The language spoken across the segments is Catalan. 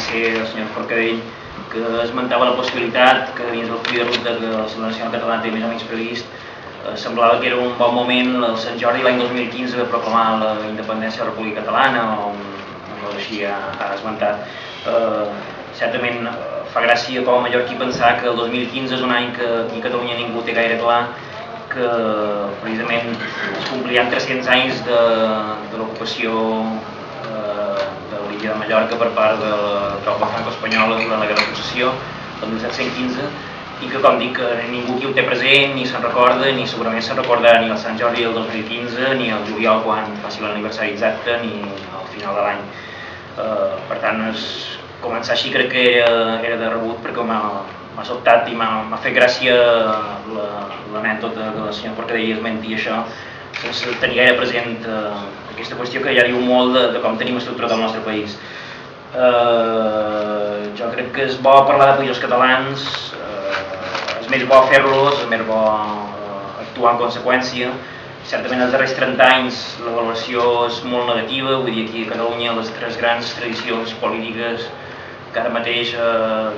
ser el senyor Forcadell, que esmentava la possibilitat que dins del full de ruta que la Assemblea Nacional Catalana té més o menys previst, semblava que era un bon moment el Sant Jordi l'any 2015 de proclamar la independència de la República Catalana, o així ha esmentat. Certament fa gràcia com a mallorquí pensar que el 2015 és un any que aquí a Catalunya ningú té gaire clar, que precisament es complirien 300 anys de l'ocupació de l'illa de Mallorca per part de la tropa franco-espanyola durant la Guerra de Successió, el 1715, i que, com dic, ningú aquí ho té present, ni se'n recorda, ni segurament se'n recordarà ni el Sant Jordi del 2015, ni el juliol quan faci l'aniversari exacte, ni al final de l'any. Per tant, començar així crec que era de rebut, perquè m'ha sobtat i m'ha fet gràcia l'anècdota que el senyor Forcadell esmenti això, sense tenir gaire present aquesta qüestió que ja diu molt de com tenim estructurat el nostre país. Jo crec que és bo parlar de països catalans, és més bo fer-los, és més bo actuar en conseqüència. Certament els darrers 30 anys la valoració és molt negativa, vull dir, aquí a Catalunya les tres grans tradicions polítiques que ara mateix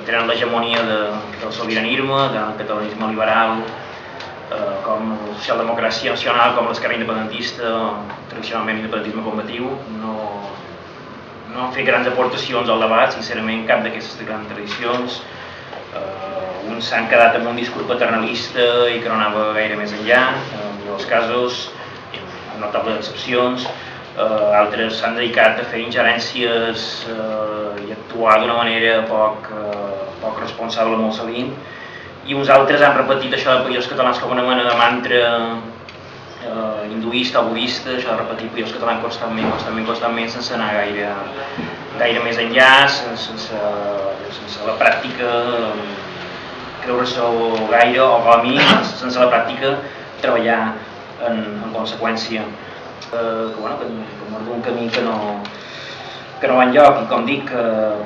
tenen l'hegemonia del sobiranisme, del catalanisme liberal, com la socialdemocràcia nacional, com l'esquerra independentista, tradicionalment independentisme combatiu, no han fet grans aportacions al debat, sincerament, cap d'aquestes grans tradicions. Uns s'han quedat amb un discurs paternalista i que no anava gaire més enllà, en molts casos, amb notables excepcions. Altres s'han dedicat a fer ingerències i actuar d'una manera poc responsable molt salint, i uns altres han repetit això de països catalans com una mena de mantra hinduista o budista, això de repetir països catalans constantment, sense anar gaire més enllà, sense la pràctica creure-s'ho gaire, o com a mínim, sense la pràctica treballar en conseqüència. Que marca un camí que no va enlloc, i com dic,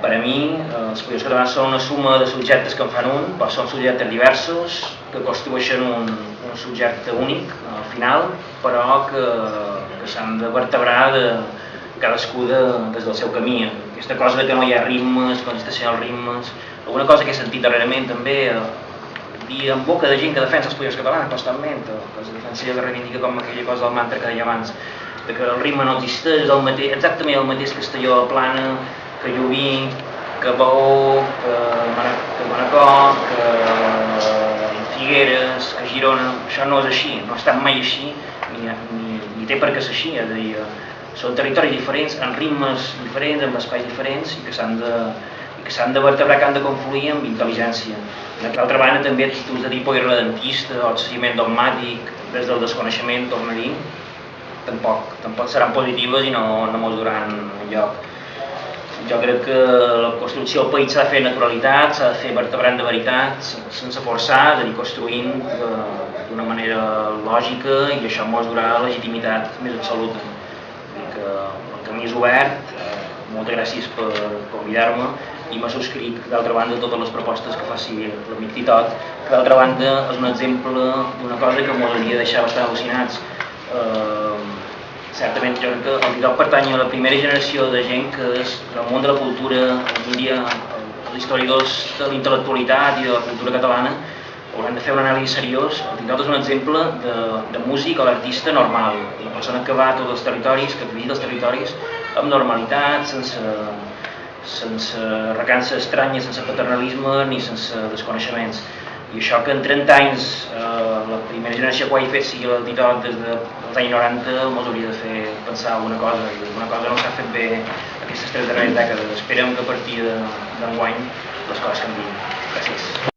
per a mi els països catalans són una suma de subjectes que en fan un, però són subjectes diversos, que constitueixen un subjecte únic al final, però que s'han de vertebrar cadascú des del seu camí. Aquesta cosa que no hi ha ritmes, que no existeixen els ritmes, alguna cosa que he sentit darrerament també, dir en boca de gent que defensa els països catalans constantment, que es defensa que reivindica com aquella cosa del mantra que deia abans, que el ritme no existeix, exactament el mateix Castelló, Plana, que Llubí, que Baó, que Manacor, que Figueres, que Girona. Això no és així, no ha estat mai així, ni té per què ser així. És a dir, són territoris diferents, amb ritmes diferents, amb espais diferents, i que s'han de vertebrar, que han de confluir amb intel·ligència. D'altra banda, també actituds de tipus irredentista o seguiment dogmàtic des del desconeixement, torno a dir, tampoc seran positives i no mos duran enlloc. Jo crec que la construcció del país s'ha de fer naturalitat, s'ha de fer vertebrant de veritat, sense forçar, és a dir, construint d'una manera lògica, i això mos durarà legitimitat més absoluta. El camí és obert, moltes gràcies per convidar-me, i m'ha subscrit, d'altra banda, totes les propostes que faci l'amic Titot, que d'altra banda és un exemple d'una cosa que mos hauria de deixar bastant al·lucinats. Certament, jo crec que el Titot pertany a la primera generació de gent que és del món de la cultura, avui en dia els historiadors de la intel·lectualitat i de la cultura catalana hauran de fer un anàlisi seriós. El Titot és un exemple de músic o d'artista normal, una persona que va a tots els territoris, que visita els territoris amb normalitat, sense recança estranya, sense paternalisme ni sense desconeixements. I això que en 30 anys la primera generació que ho hagi fet sigui el Titot des dels anys 90 mos hauria de fer pensar alguna cosa, i alguna cosa no s'ha fet bé aquestes 3 darreres dècades. Esperem que a partir d'enguany les coses canviïn. Gràcies.